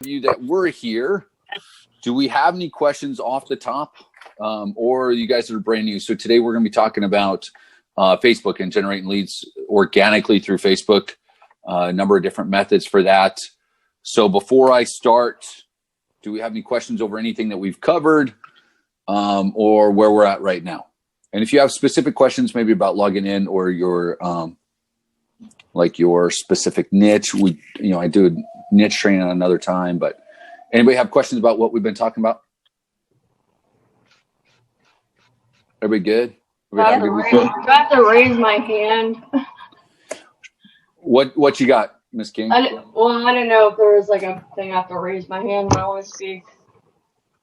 you that were here, do we have any questions off the top? Or you guys that are brand new? So today we're going to be talking about Facebook and generating leads organically through Facebook, a number of different methods for that. So before I start, do we have any questions over anything that we've covered or where we're at right now? And if you have specific questions, maybe about logging in or your like your specific niche, I do a niche training on another time, but anybody have questions about what we've been talking about? Everybody good? Do I have to raise my hand? What you got, Miss King? I didn't know if there was like a thing I have to raise my hand when I want to speak.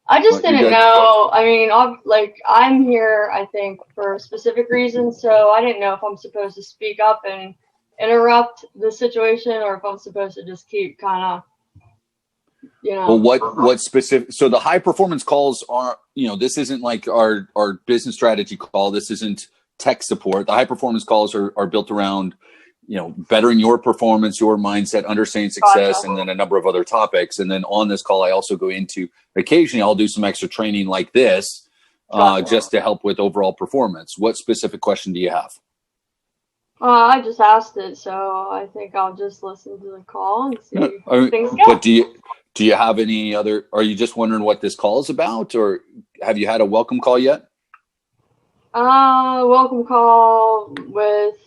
I just didn't know. I mean, I'm here, I think, for a specific reason, so I didn't know if I'm supposed to speak up and interrupt the situation or if I'm supposed to just keep kind of, Well, what specific? So the high performance calls are, this isn't like our business strategy call. This isn't tech support. The high performance calls are built around, bettering your performance, your mindset, understanding success, and then a number of other topics. And then on this call, I also go into, occasionally I'll do some extra training like this, just to help with overall performance. What specific question do you have? I just asked it, so I think I'll just listen to the call and see if things go. But do you have any other, are you just wondering what this call is about, or have you had a welcome call yet? Welcome call with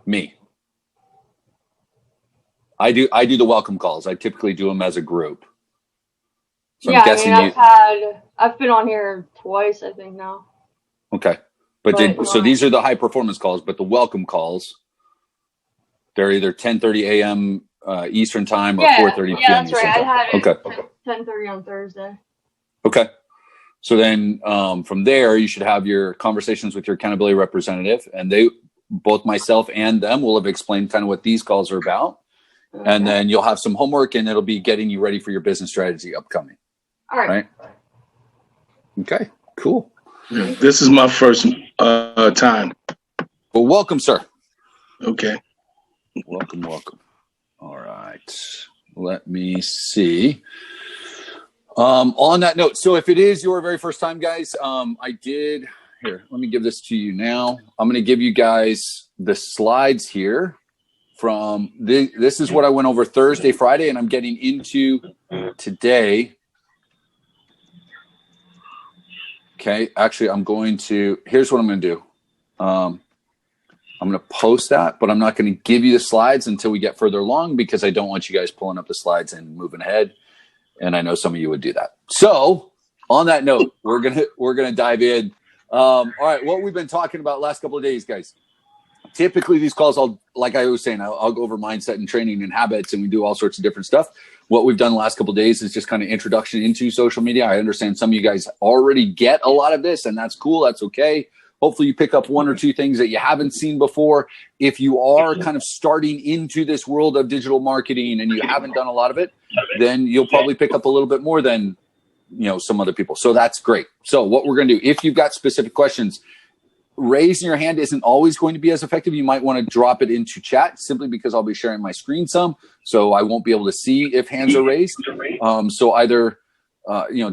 me. I do the welcome calls. I typically do them as a group. So yeah, I've been on here twice, I think now. Okay. So these are the high performance calls, but the welcome calls, they're either 10:30 a.m. Eastern time or 4:30 p.m. Yeah, that's Eastern right. time. I had it at 10:30 on Thursday. Okay. So then from there, you should have your conversations with your accountability representative, and both myself and them will have explained kind of what these calls are about. Okay. And then you'll have some homework, and it'll be getting you ready for your business strategy upcoming. All right. Okay, cool. This is my first time. Well, welcome, sir. Okay. Welcome. All right. Let me see. On that note, so if it is your very first time, guys, here, let me give this to you now. I'm going to give you guys the slides here from this is what I went over Thursday, Friday, and I'm getting into today. Okay, actually, here's what I'm going to do. I'm going to post that, but I'm not going to give you the slides until we get further along because I don't want you guys pulling up the slides and moving ahead. And I know some of you would do that. So on that note, we're going to dive in. All right, what we've been talking about last couple of days, guys. Typically these calls, like I was saying, I'll go over mindset and training and habits, and we do all sorts of different stuff. What we've done the last couple of days is just kind of introduction into social media. I understand some of you guys already get a lot of this, and that's cool. That's okay. Hopefully you pick up one or two things that you haven't seen before. If you are kind of starting into this world of digital marketing and you haven't done a lot of it, then you'll probably pick up a little bit more than, some other people. So that's great. So what we're going to do, if you've got specific questions, raising your hand isn't always going to be as effective. You might want to drop it into chat simply because I'll be sharing my screen some, so I won't be able to see if hands are raised. So either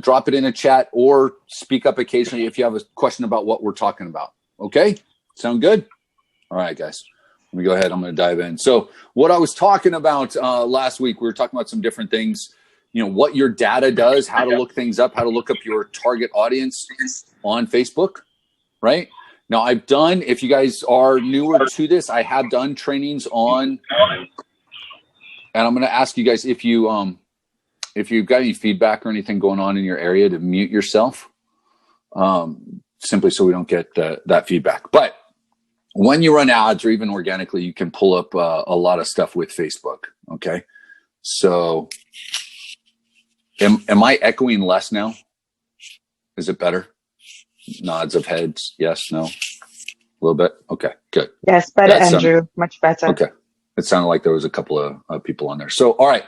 drop it in a chat or speak up occasionally if you have a question about what we're talking about. Okay? Sound good? All right, guys. Let me go ahead. I'm going to dive in. So what I was talking about last week, we were talking about some different things, what your data does, how to look things up, how to look up your target audience on Facebook, right? Now, I've done, if you guys are newer to this, I have done trainings on, and I'm going to ask you guys if you've got any feedback or anything going on in your area to mute yourself, simply so we don't get that feedback. But when you run ads or even organically, you can pull up a lot of stuff with Facebook. Okay. So am I echoing less now? Is it better? Nods of heads. Yes, no, a little bit. Okay, good. Yes, better, Andrew. Much better. Okay. It sounded like there was a couple of people on there. So, all right.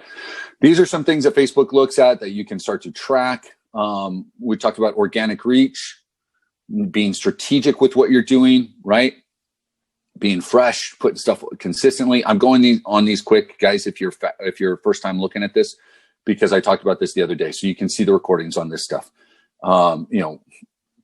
These are some things that Facebook looks at that you can start to track. We talked about organic reach, being strategic with what you're doing, right? Being fresh, putting stuff consistently. I'm going on these quick, guys. If you're first time looking at this, because I talked about this the other day. So you can see the recordings on this stuff.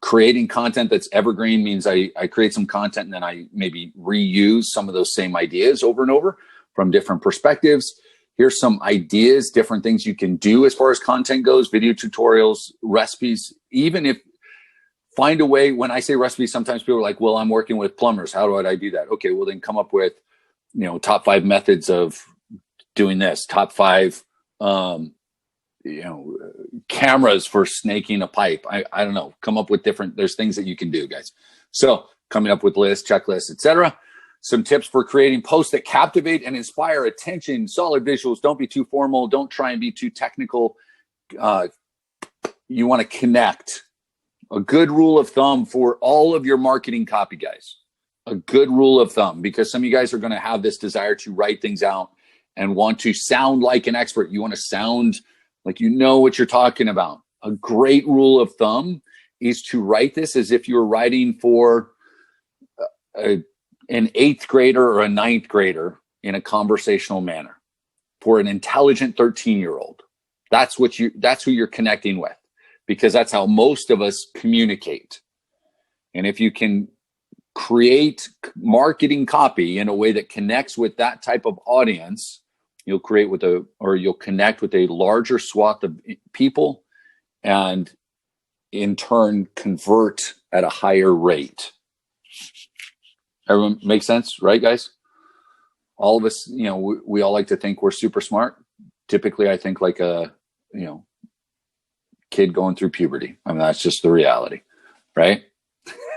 Creating content that's evergreen means I create some content and then I maybe reuse some of those same ideas over and over from different perspectives. Here's some ideas, different things you can do as far as content goes, video tutorials, recipes. Even if find a way, when I say recipes, sometimes people are like, well, I'm working with plumbers. How do I do that? Okay, well then come up with, top 5 methods of doing this, top 5, cameras for snaking a pipe. I don't know, come up with there's things that you can do, guys. So coming up with lists, checklists, etc. Some tips for creating posts that captivate and inspire attention, solid visuals. Don't be too formal. Don't try and be too technical. You want to connect. A good rule of thumb for all of your marketing copy, guys. A good rule of thumb, because some of you guys are going to have this desire to write things out and want to sound like an expert. You want to sound like you know what you're talking about. A great rule of thumb is to write this as if you're writing for an 8th grader or a 9th grader in a conversational manner. For an intelligent 13-year-old. That's who you're connecting with, because that's how most of us communicate. And if you can create marketing copy in a way that connects with that type of audience, you'll connect with a larger swath of people and in turn convert at a higher rate. Everyone make sense, right, guys? All of us, we all like to think we're super smart. Typically, I think like a, kid going through puberty. I mean, that's just the reality, right?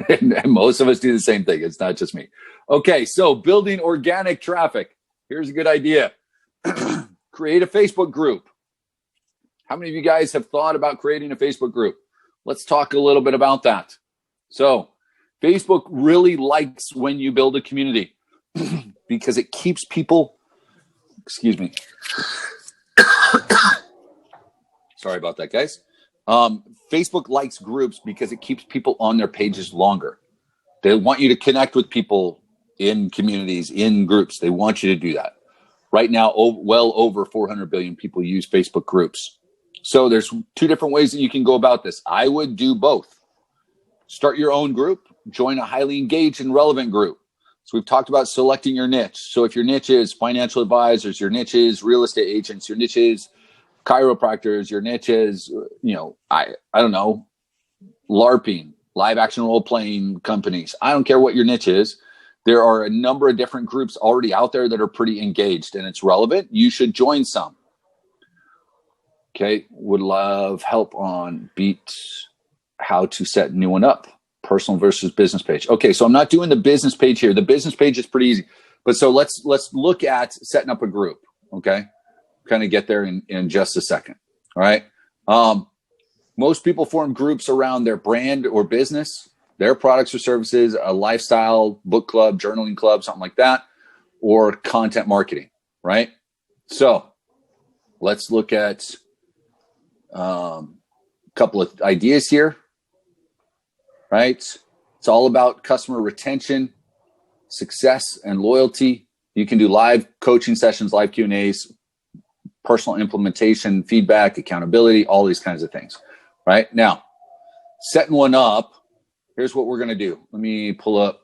And most of us do the same thing. It's not just me. Okay, so building organic traffic. Here's a good idea. Create a Facebook group. How many of you guys have thought about creating a Facebook group? Let's talk a little bit about that. So Facebook really likes when you build a community because it keeps people, excuse me. Sorry about that, guys. Facebook likes groups because it keeps people on their pages longer. They want you to connect with people in communities, in groups. They want you to do that. Right now, well over 400 billion people use Facebook groups. So there's 2 different ways that you can go about this. I would do both. Start your own group, join a highly engaged and relevant group. So we've talked about selecting your niche. So if your niche is financial advisors, your niche is real estate agents, your niche is chiropractors, your niche is, I don't know, LARPing, live action role playing companies. I don't care what your niche is. There are a number of different groups already out there that are pretty engaged and it's relevant. You should join some. Okay. Would love help on how to set a new one up. Personal versus business page. Okay. So I'm not doing the business page here. The business page is pretty easy, but so let's look at setting up a group. Okay. Kind of get there in just a second. All right. Most people form groups around their brand or business, their products or services, a lifestyle, book club, journaling club, something like that, or content marketing, right? So let's look at a couple of ideas here, right? It's all about customer retention, success, and loyalty. You can do live coaching sessions, live Q&As, personal implementation, feedback, accountability, all these kinds of things, right? Now, setting one up, here's what we're going to do. Let me pull up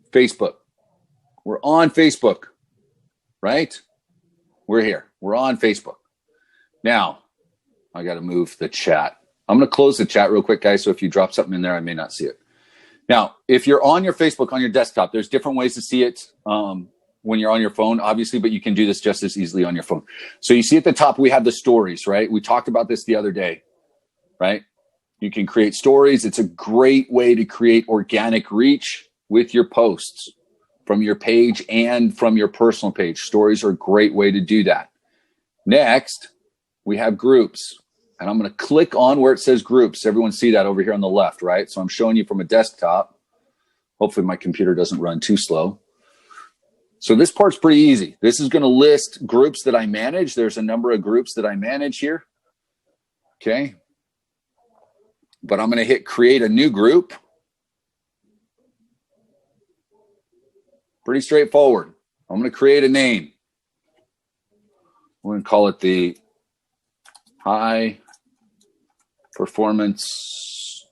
Facebook. We're on Facebook, right? We're here. We're on Facebook. Now, I got to move the chat. I'm going to close the chat real quick, guys, so if you drop something in there, I may not see it. Now, if you're on your Facebook on your desktop, there's different ways to see it when you're on your phone, obviously, but you can do this just as easily on your phone. So you see at the top, we have the stories, right? We talked about this the other day, right? You can create stories. It's a great way to create organic reach with your posts from your page and from your personal page. Stories are a great way to do that. Next, we have groups. And I'm going to click on where it says groups. Everyone see that over here on the left, right? So I'm showing you from a desktop. Hopefully my computer doesn't run too slow. So this part's pretty easy. This is going to list groups that I manage. There's a number of groups that I manage here. Okay. But I'm going to hit create a new group. Pretty straightforward. I'm going to create a name. We're going to call it the high performance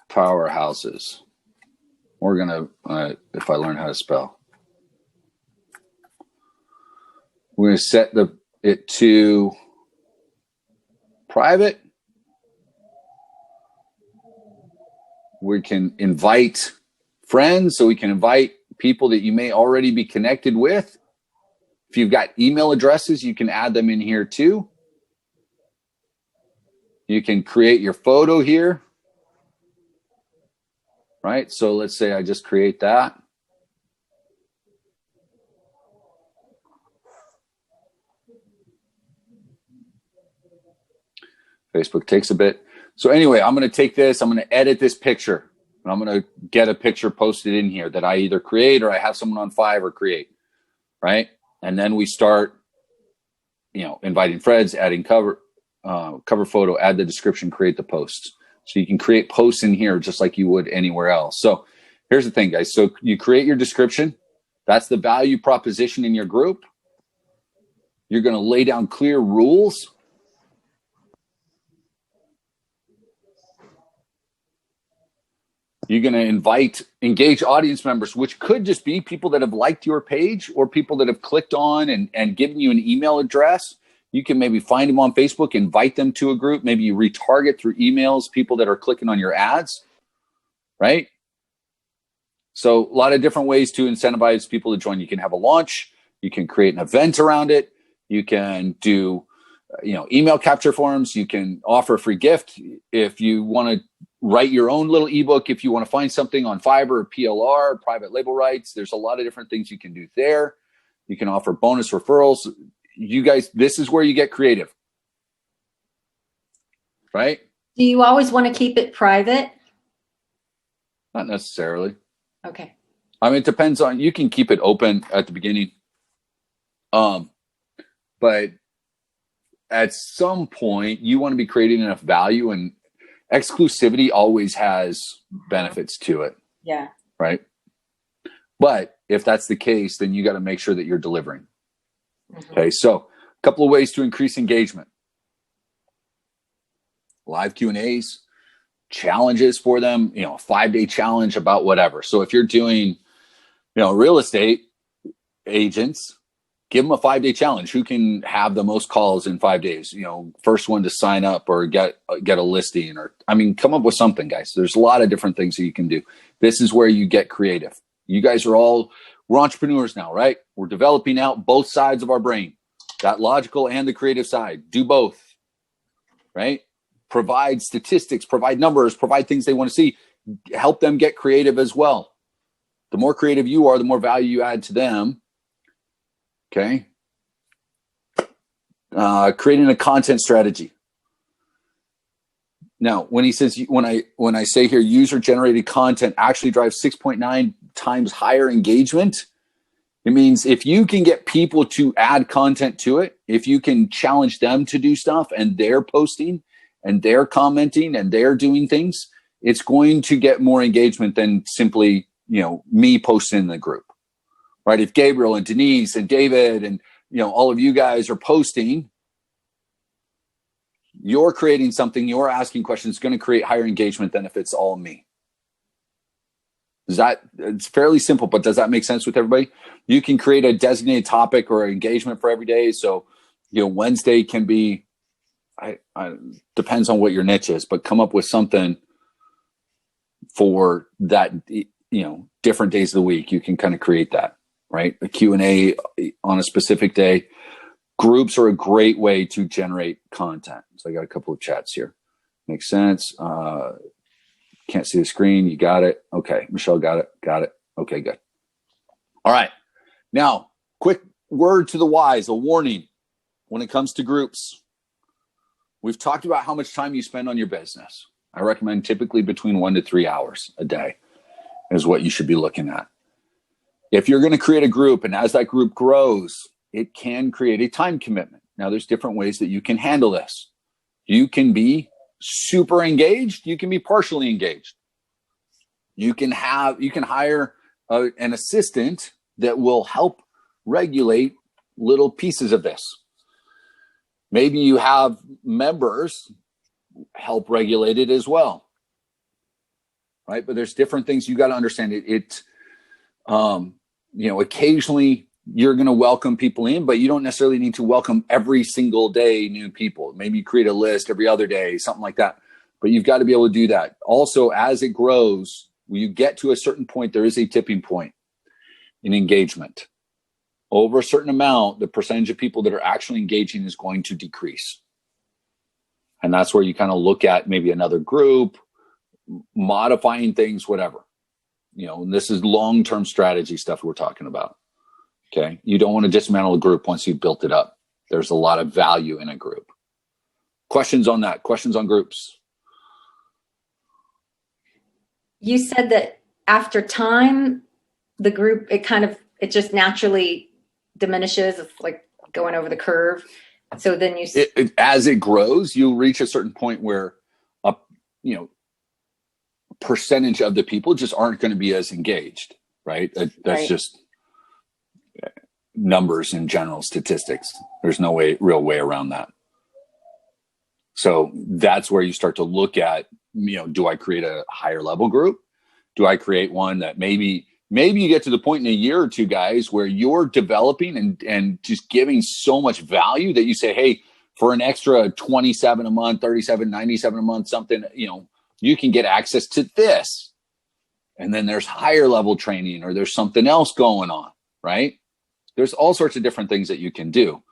powerhouses. We're going to, if I learn how to spell, we're going to set it to private. We can invite friends, so we can invite people that you may already be connected with. If you've got email addresses, you can add them in here too. You can create your photo here. Right? So let's say I just create that. Facebook takes a bit. So anyway, I'm going to take this, I'm going to edit this picture, and I'm going to get a picture posted in here that I either create or I have someone on Fiverr create, right? And then we start, inviting friends, adding cover photo, add the description, create the posts. So you can create posts in here just like you would anywhere else. So here's the thing, guys. So you create your description. That's the value proposition in your group. You're going to lay down clear rules. You're going to engage audience members, which could just be people that have liked your page or people that have clicked on and given you an email address. You can maybe find them on Facebook, invite them to a group. Maybe you retarget through emails, people that are clicking on your ads, right? So a lot of different ways to incentivize people to join. You can have a launch. You can create an event around it. You can do, email capture forms. You can offer a free gift. If you want to write your own little ebook, if you want to find something on Fiverr or PLR, private label rights, there's a lot of different things you can do there. You can offer bonus referrals. You guys, this is where you get creative, right? Do you always want to keep it private? Not necessarily. Okay. I mean, it depends on, you can keep it open at the beginning. But at some point you want to be creating enough value, and exclusivity always has benefits to it. Yeah. Right. But if that's the case, then you got to make sure that you're delivering. Mm-hmm. Okay. So a couple of ways to increase engagement: live Q&As, challenges for them, a 5-day challenge about whatever. So if you're doing, real estate agents, give them a 5-day challenge. Who can have the most calls in 5 days? First one to sign up or get a listing, or, come up with something, guys. There's a lot of different things that you can do. This is where you get creative. You guys we're entrepreneurs now, right? We're developing out both sides of our brain, that logical and the creative side. Do both, right? Provide statistics, provide numbers, provide things they want to see. Help them get creative as well. The more creative you are, the more value you add to them. Okay. Creating a content strategy. Now, when he says, when I say here, user generated content actually drives 6.9 times higher engagement, it means if you can get people to add content to it, if you can challenge them to do stuff and they're posting and they're commenting and they're doing things, it's going to get more engagement than simply, me posting in the group. Right? If Gabriel and Denise and David and, all of you guys are posting, you're creating something, you're asking questions, it's going to create higher engagement than if it's all me. It's fairly simple, but does that make sense with everybody? You can create a designated topic or engagement for every day. So, Wednesday can be, depends on what your niche is, but come up with something for that, different days of the week. You can kind of create that. Right? A Q&A on a specific day. Groups are a great way to generate content. So I got a couple of chats here. Makes sense. Can't see the screen. You got it. Okay. Michelle got it. Got it. Okay, good. All right. Now, quick word to the wise, a warning when it comes to groups. We've talked about how much time you spend on your business. I recommend typically between 1 to 3 hours a day is what you should be looking at. If you're going to create a group, and as that group grows, it can create a time commitment. Now, there's different ways that you can handle this. You can be super engaged. You can be partially engaged. You can hire an assistant that will help regulate little pieces of this. Maybe you have members help regulate it as well, right? But there's different things you got to understand. Occasionally you're going to welcome people in, but you don't necessarily need to welcome every single day new people. Maybe you create a list every other day, something like that. But you've got to be able to do that. Also, as it grows, when you get to a certain point, there is a tipping point in engagement. Over a certain amount, the percentage of people that are actually engaging is going to decrease. And that's where you kind of look at maybe another group, modifying things, whatever. And this is long-term strategy stuff we're talking about. Okay. You don't want to dismantle a group once you've built it up. There's a lot of value in a group. Questions on that? Questions on groups? You said that after time, the group, it just naturally diminishes. It's like going over the curve. So then as it grows, you'll reach a certain point where a percentage of the people just aren't going to be as engaged, right? That's right. Just numbers in general, statistics. There's no real way around that. So that's where you start to look at, do I create a higher level group? Do I create one that maybe you get to the point in a year or two, guys, where you're developing and just giving so much value that you say, hey, for an extra 27 a month, 37, 97 a month, something, you can get access to this. And then there's higher level training, or there's something else going on, right? There's all sorts of different things that you can do.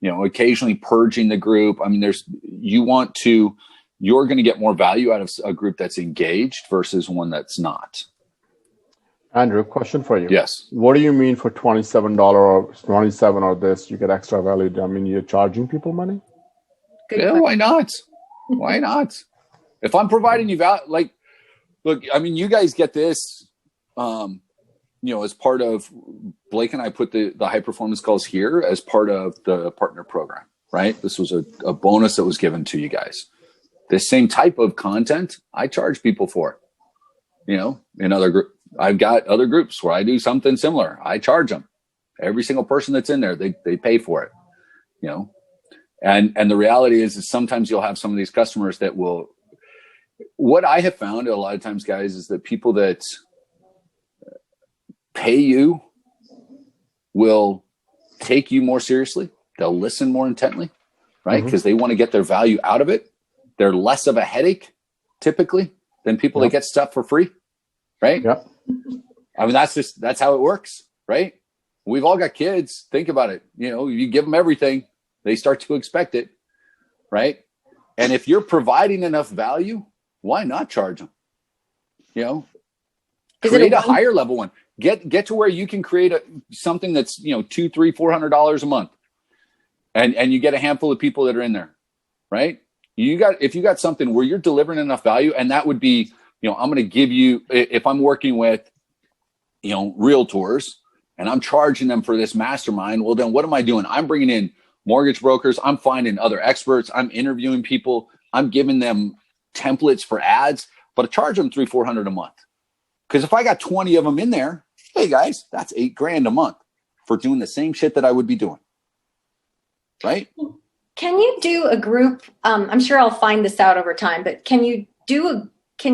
Occasionally purging the group. I mean, you're going to get more value out of a group that's engaged versus one that's not. Andrew, question for you. Yes. What do you mean for $27 or 27 or this, you get extra value? I mean, you're charging people money? Yeah, why not? Why not? If I'm providing you value, look, I mean, you guys get this, as part of Blake and I put the high performance calls here as part of the partner program, right? This was a bonus that was given to you guys. This same type of content, I charge people for, in other groups. I've got other groups where I do something similar. I charge them. Every single person that's in there, they pay for it, and the reality is sometimes you'll have some of these customers that will, what I have found a lot of times, guys, is that people that pay you will take you more seriously. They'll listen more intently, right? Because they want to get their value out of it. They're less of a headache typically than people that get stuff for free, right? Yeah. I mean, that's how it works, right? We've all got kids. Think about it. You give them everything, they start to expect it, right? And if you're providing enough value, why not charge them? Create a higher level one. Get to where you can create something that's $200, $300, $400 a month, and you get a handful of people that are in there, right? If you got something where you're delivering enough value, and that would be, I'm going to give you, if I'm working with, realtors and I'm charging them for this mastermind, well, then what am I doing? I'm bringing in mortgage brokers. I'm finding other experts. I'm interviewing people. I'm giving them templates for ads, but I charge them $300, $400 a month. Because if I got 20 of them in there, hey guys, that's $8,000 a month for doing the same shit that I would be doing. Right? Can you do a group? I'm sure I'll find this out over time, but can you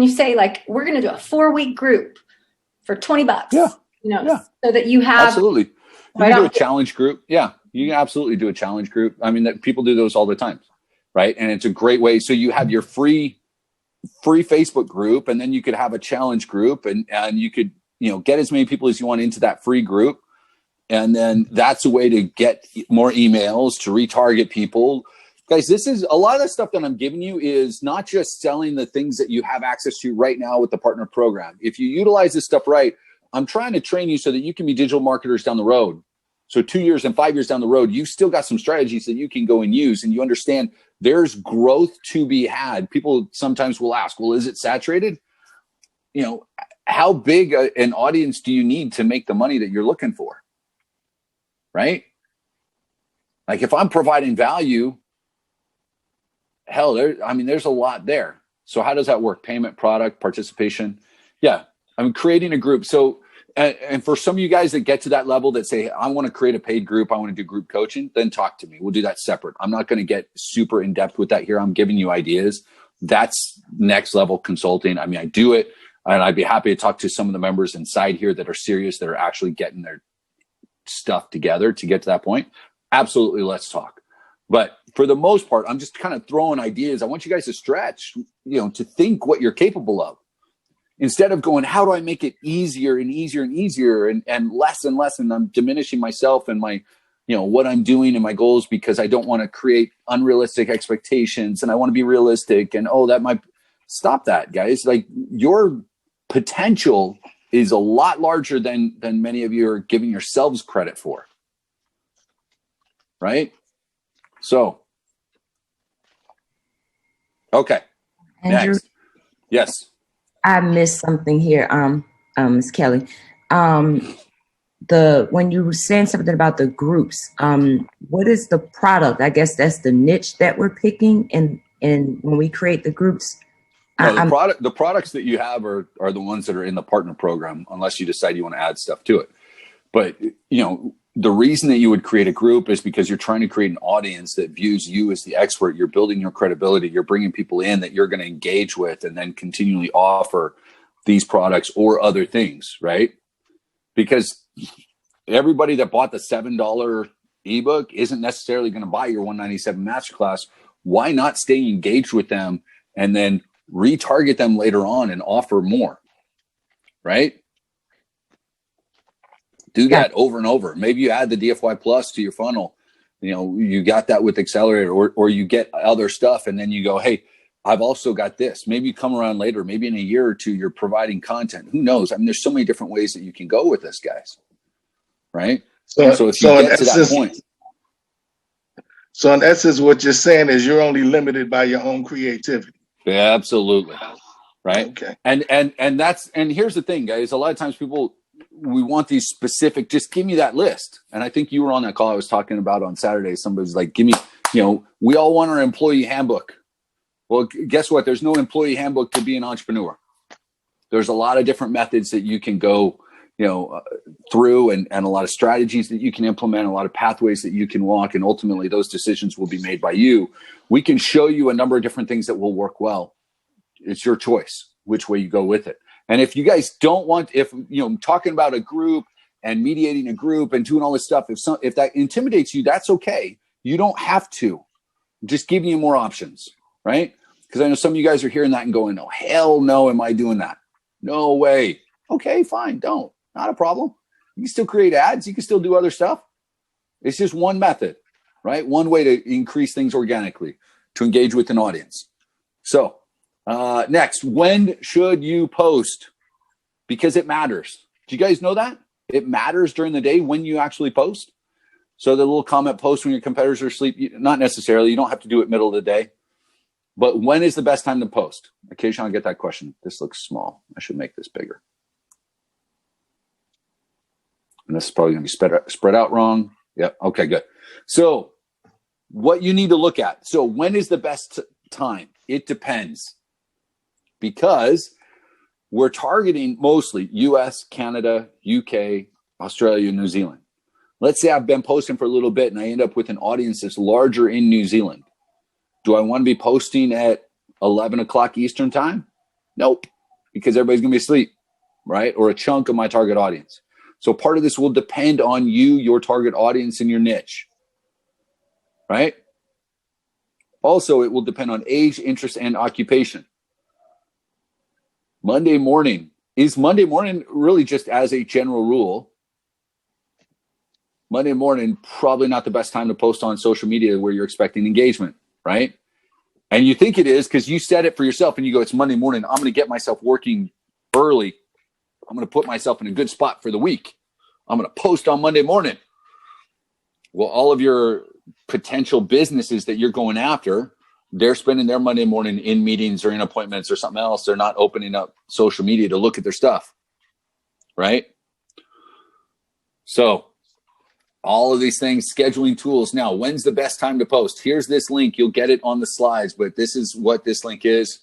say like, we're going to do a 4-week group for $20? Yeah. So that you have. Absolutely. You can do a challenge group. Yeah. You can absolutely do a challenge group. I mean, that people do those all the time. Right. And it's a great way. So you have your free Facebook group, and then you could have a challenge group, and you could, get as many people as you want into that free group. And then that's a way to get more emails, to retarget people. Guys, this is a lot of the stuff that I'm giving you is not just selling the things that you have access to right now with the partner program. If you utilize this stuff right, I'm trying to train you so that you can be digital marketers down the road. So 2 years and 5 years down the road, you still got some strategies that you can go and use, and you understand there's growth to be had. People sometimes will ask, well, is it saturated? How big an audience do you need to make the money that you're looking for? Right? Like if I'm providing value, hell, there's a lot there. So how does that work? Payment, product, participation. Yeah. I'm creating a group. So And for some of you guys that get to that level that say, I want to create a paid group, I want to do group coaching, then talk to me. We'll do that separate. I'm not going to get super in depth with that here. I'm giving you ideas. That's next level consulting. I mean, I do it, and I'd be happy to talk to some of the members inside here that are serious, that are actually getting their stuff together to get to that point. Absolutely. Let's talk. But for the most part, I'm just kind of throwing ideas. I want you guys to stretch, to think what you're capable of. Instead of going, how do I make it easier and easier and easier and less, and I'm diminishing myself and my, what I'm doing and my goals because I don't want to create unrealistic expectations and I want to be realistic and, that might stop that, guys. Like, your potential is a lot larger than many of you are giving yourselves credit for. Right? So, okay. Andrew, next. Yes. I missed something here, Ms. Kelly. When you were saying something about the groups, what is the product? I guess that's the niche that we're picking, and when we create the groups. No, the products that you have are the ones that are in the partner program, unless you decide you want to add stuff to it. But the reason that you would create a group is because you're trying to create an audience that views you as the expert. You're building your credibility. You're bringing people in that you're going to engage with and then continually offer these products or other things, right? Because everybody that bought the $7 ebook isn't necessarily going to buy your $197 masterclass. Why not stay engaged with them and then retarget them later on and offer more, right? Do that over and over. Maybe you add the DFY Plus to your funnel. You got that with Accelerator, or you get other stuff, and then you go, hey, I've also got this. Maybe you come around later. Maybe in a year or two, you're providing content. Who knows? I mean, there's so many different ways that you can go with this, guys. Right? So if you get to that point. So in essence, what you're saying is you're only limited by your own creativity. Yeah, absolutely. Right. Okay. And here's the thing, guys. A lot of times we want these specific, just give me that list. And I think you were on that call I was talking about on Saturday. Somebody's like, give me, we all want our employee handbook. Well, guess what? There's no employee handbook to be an entrepreneur. There's a lot of different methods that you can go, through and a lot of strategies that you can implement, a lot of pathways that you can walk. And ultimately those decisions will be made by you. We can show you a number of different things that will work well. It's your choice which way you go with it. And if you guys don't want, talking about a group and mediating a group and doing all this stuff, if that intimidates you, that's okay. You don't have to. I'm just giving you more options, right? Because I know some of you guys are hearing that and going, oh, hell no, am I doing that? No way. Okay, fine, don't. Not a problem. You can still create ads. You can still do other stuff. It's just one method, right? One way to increase things organically, to engage with an audience. So next, when should you post? Because it matters. Do you guys know that? It matters during the day when you actually post. So the little comment post when your competitors are asleep, not necessarily. You don't have to do it middle of the day. But when is the best time to post? Occasionally I get that question. This looks small. I should make this bigger. And this is probably going to be spread out wrong. Yep. Okay, good. So what you need to look at. So when is the best time? It depends. Because we're targeting mostly US, Canada, UK, Australia, New Zealand. Let's say I've been posting for a little bit and I end up with an audience that's larger in New Zealand. Do I want to be posting at 11 o'clock Eastern time? Nope. Because everybody's going to be asleep, right? Or a chunk of my target audience. So part of this will depend on you, your target audience, and your niche, right? Also, it will depend on age, interest, and occupation. Monday morning. Is Monday morning really just as a general rule? Monday morning, probably not the best time to post on social media where you're expecting engagement, right? And you think it is because you said it for yourself and you go, it's Monday morning. I'm going to get myself working early. I'm going to put myself in a good spot for the week. I'm going to post on Monday morning. Well, all of your potential businesses that you're going after, they're spending their Monday morning in meetings or in appointments or something else. They're not opening up social media to look at their stuff, right? So all of these things, scheduling tools. Now, when's the best time to post? Here's this link. You'll get it on the slides, but this is what this link is.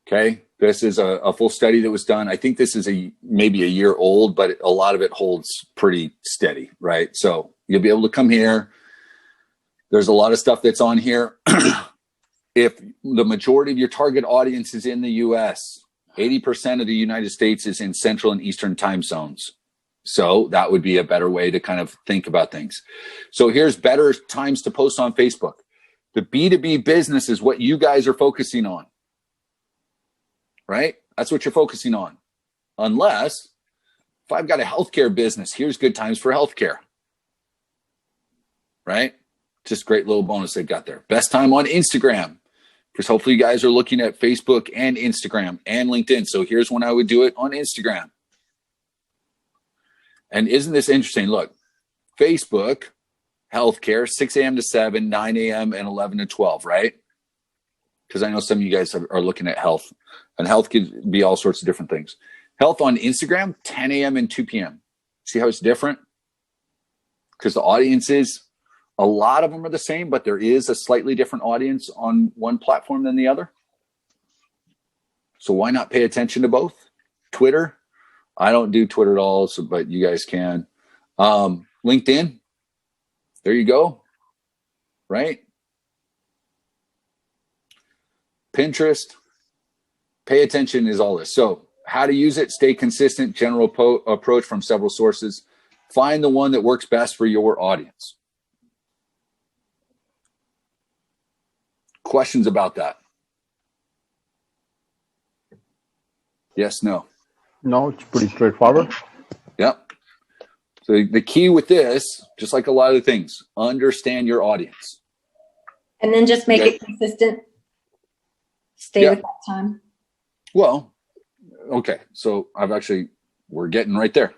Okay. This is a full study that was done. I think this is maybe a year old, but a lot of it holds pretty steady, right? So you'll be able to come here. There's a lot of stuff that's on here. If the majority of your target audience is in the US, 80% of the United States is in Central and Eastern time zones. So that would be a better way to kind of think about things. So here's better times to post on Facebook. The B2B business is what you guys are focusing on. Right? That's what you're focusing on. Unless, if I've got a healthcare business, here's good times for healthcare. Right? Just great little bonus they've got there. Best time on Instagram. Because hopefully you guys are looking at Facebook and Instagram and LinkedIn. So here's when I would do it on Instagram. And isn't this interesting? Look, Facebook, healthcare, 6 a.m. to 7, 9 a.m. and 11 to 12, right? Because I know some of you guys are looking at health. And health could be all sorts of different things. Health on Instagram, 10 a.m. and 2 p.m. See how it's different? Because the audiences, a lot of them are the same, but there is a slightly different audience on one platform than the other. So why not pay attention to both? Twitter, I don't do Twitter at all, but you guys can. LinkedIn, there you go, right? Pinterest, pay attention is all this. So how to use it, stay consistent, general approach from several sources. Find the one that works best for your audience. Questions about that? Yes, no? No, it's pretty straightforward. Yep. So the key with this, just like a lot of the things, understand your audience. And then just make it consistent. Stay with that time. Well, okay. So we're getting right there.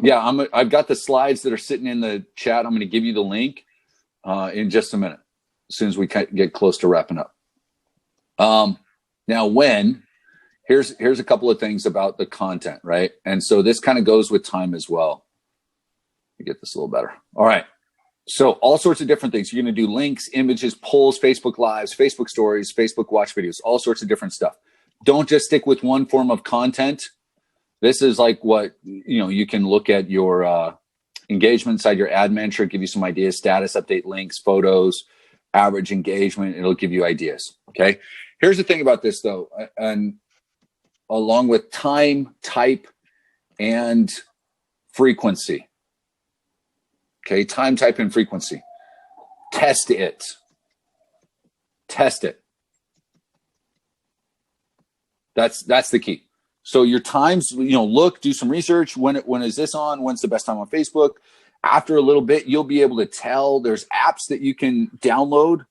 Yeah, I've got the slides that are sitting in the chat. I'm going to give you the link in just a minute, as soon as we get close to wrapping up. Now, here's a couple of things about the content, right? And so this kind of goes with time as well. Let me get this a little better. All right. So all sorts of different things. You're going to do links, images, polls, Facebook Lives, Facebook Stories, Facebook Watch videos, all sorts of different stuff. Don't just stick with one form of content. This is like what, you can look at your engagement inside your ad manager, give you some ideas, status update, links, photos, average engagement. It'll give you ideas. Okay. Here's the thing about this though. And along with time, type, and frequency. Okay, time, type, and frequency. Test it. Test it. That's the key. So your times, look, do some research. When is this on? When's the best time on Facebook? After a little bit, you'll be able to tell. There's apps that you can download.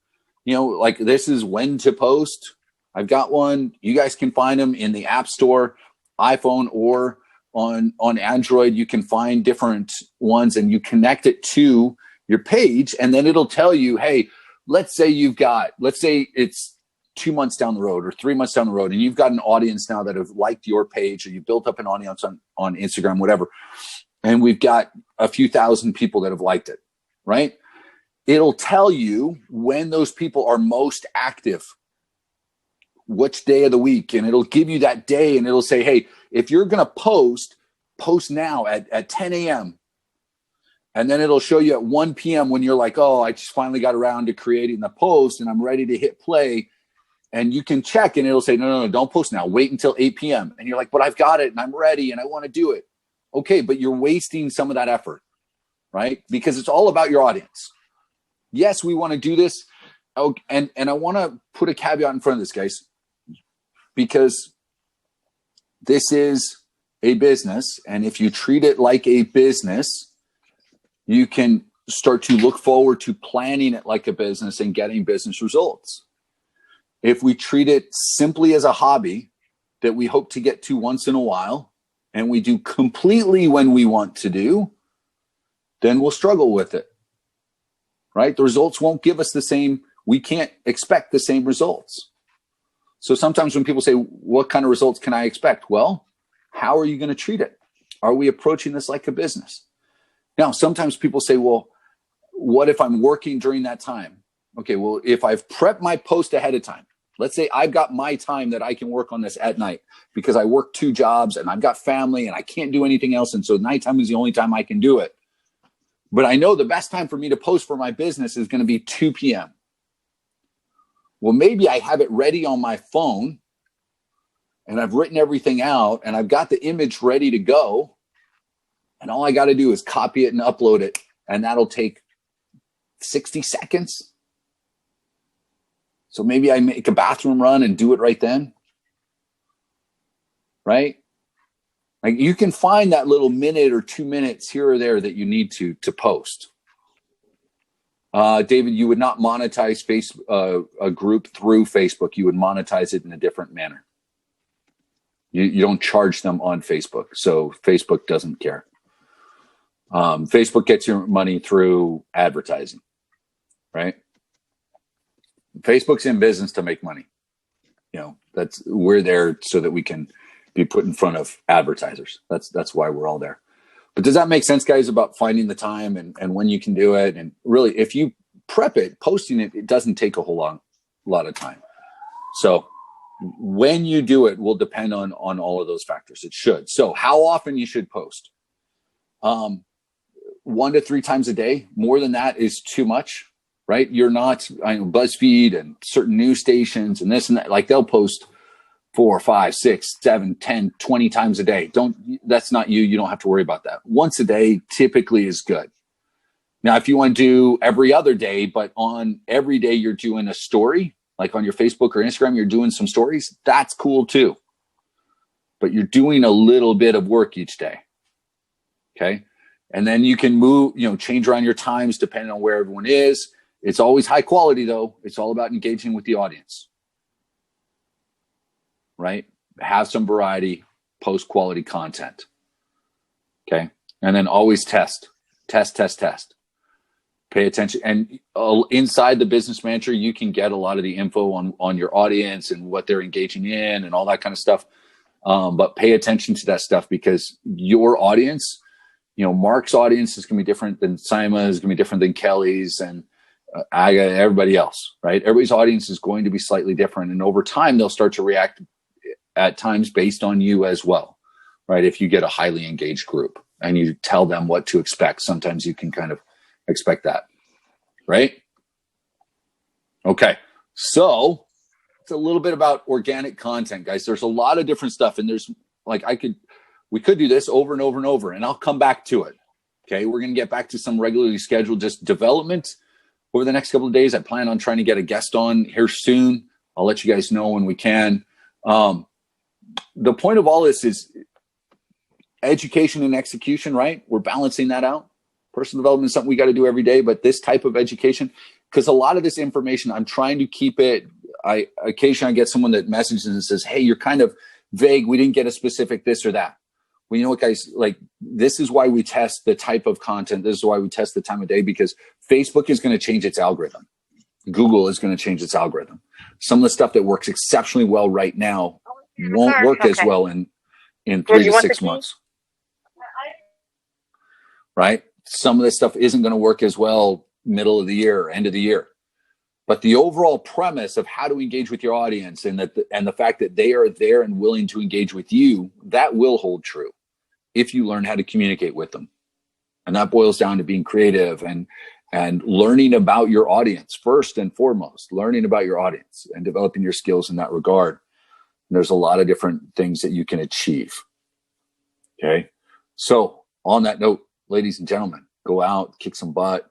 Like this is when to post. I've got one. You guys can find them in the App Store, iPhone or on Android. You can find different ones and you connect it to your page, and then it'll tell you, hey, let's say it's 2 months down the road or 3 months down the road, and you've got an audience now that have liked your page, or you built up an audience on Instagram, whatever. And we've got a few thousand people that have liked it, right? It'll tell you when those people are most active, which day of the week, and it'll give you that day, and it'll say, hey, if you're going to post now at 10 a.m. And then it'll show you at 1 p.m. when you're like, oh, I just finally got around to creating the post and I'm ready to hit play. And you can check and it'll say, no, don't post now. Wait until 8 p.m. And you're like, but I've got it and I'm ready and I want to do it. Okay, but you're wasting some of that effort, right? Because it's all about your audience. Yes, we want to do this. Oh, and I want to put a caveat in front of this, guys, because this is a business. And if you treat it like a business, you can start to look forward to planning it like a business and getting business results. If we treat it simply as a hobby that we hope to get to once in a while, and we do completely when we want to do, then we'll struggle with it, right? The results won't give us the same. We can't expect the same results. So sometimes when people say, what kind of results can I expect? Well, how are you going to treat it? Are we approaching this like a business? Now, sometimes people say, well, what if I'm working during that time? Okay, well, if I've prepped my post ahead of time, Let's say I've got my time that I can work on this at night because I work 2 jobs and I've got family and I can't do anything else. And so nighttime is the only time I can do it. But I know the best time for me to post for my business is going to be 2 p.m. Well, maybe I have it ready on my phone and I've written everything out and I've got the image ready to go. And all I got to do is copy it and upload it. And that'll take 60 seconds. So maybe I make a bathroom run and do it right then. Right? Like you can find that little minute or 2 minutes here or there that you need to post. David, you would not monetize a group through Facebook. You would monetize it in a different manner. You don't charge them on Facebook. So Facebook doesn't care. Facebook gets your money through advertising, right? Facebook's in business to make money. We're there so that we can be put in front of advertisers. That's why we're all there. But does that make sense, guys, about finding the time and when you can do it? And really, if you prep it, posting it doesn't take a whole lot of time. So when you do it will depend on all of those factors. It should. So how often you should post? 1 to 3 times a day. More than that is too much, right? You're not, BuzzFeed and certain news stations and this and that, like they'll post 4, 5, 6, 7, 10, 20 times a day. That's not you. You don't have to worry about that. Once a day typically is good. Now, if you want to do every other day, but on every day you're doing a story, like on your Facebook or Instagram, you're doing some stories, that's cool too. But you're doing a little bit of work each day. Okay. And then you can move, change around your times depending on where everyone is. It's always high quality though. It's all about engaging with the audience, right? Have some variety, post quality content. Okay. And then always test. Pay attention. And inside the Business Manager, you can get a lot of the info on your audience and what they're engaging in and all that kind of stuff. But pay attention to that stuff because your audience, Mark's audience is going to be different than Sima, is going to be different than Kelly's and Aga, everybody else, right? Everybody's audience is going to be slightly different. And over time, they'll start to react at times based on you as well, right? If you get a highly engaged group and you tell them what to expect, sometimes you can kind of expect that, right? Okay. So it's a little bit about organic content, guys. There's a lot of different stuff and there's we could do this over and over and over, and I'll come back to it. Okay. We're going to get back to some regularly scheduled just development over the next couple of days. I plan on trying to get a guest on here soon. I'll let you guys know when we can. The point of all this is education and execution, right? We're balancing that out. Personal development is something we got to do every day, but this type of education, because a lot of this information, I'm trying to keep it. Occasionally I get someone that messages and says, hey, you're kind of vague. We didn't get a specific this or that. Well, you know what, guys, this is why we test the type of content. This is why we test the time of day, because Facebook is going to change its algorithm. Google is going to change its algorithm. Some of the stuff that works exceptionally well right now won't work as well in 3 to 6 months. Right? Some of this stuff isn't going to work as well middle of the year, end of the year. But the overall premise of how to engage with your audience and the fact that they are there and willing to engage with you, that will hold true if you learn how to communicate with them. And that boils down to being creative and learning about your audience first and foremost, learning about your audience and developing your skills in that regard. And there's a lot of different things that you can achieve. Okay. So on that note, ladies and gentlemen, go out, kick some butt,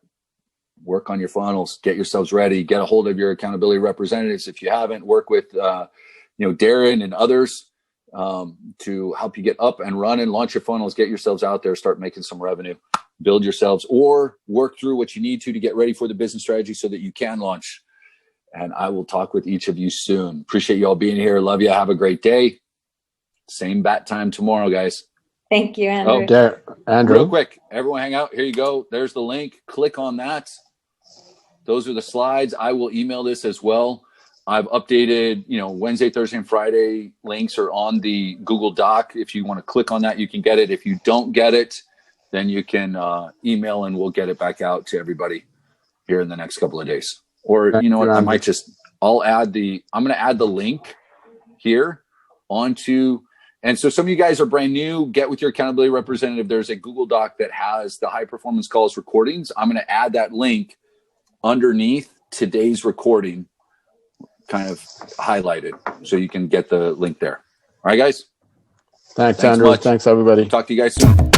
work on your funnels, get yourselves ready, get a hold of your accountability representatives. If you haven't, work with, Darren and others to help you get up and run and launch your funnels, get yourselves out there, start making some revenue, build yourselves, or work through what you need to get ready for the business strategy so that you can launch. And I will talk with each of you soon. Appreciate you all being here. Love you. Have a great day. Same bat time tomorrow, guys. Thank you, Andrew. Andrew. Real quick, everyone hang out. Here you go. There's the link. Click on that. Those are the slides. I will email this as well. I've updated, Wednesday, Thursday, and Friday links are on the Google Doc. If you want to click on that, you can get it. If you don't get it, then you can email and we'll get it back out to everybody here in the next couple of days. Or, you know what, I might just I'm going to add the link here onto, and so some of you guys are brand new, get with your accountability representative. There's a Google Doc that has the high performance calls recordings. I'm going to add that link underneath today's recording, kind of highlighted, so you can get the link there. All right, guys. Thanks Andrew. Much. Thanks everybody. Talk to you guys soon.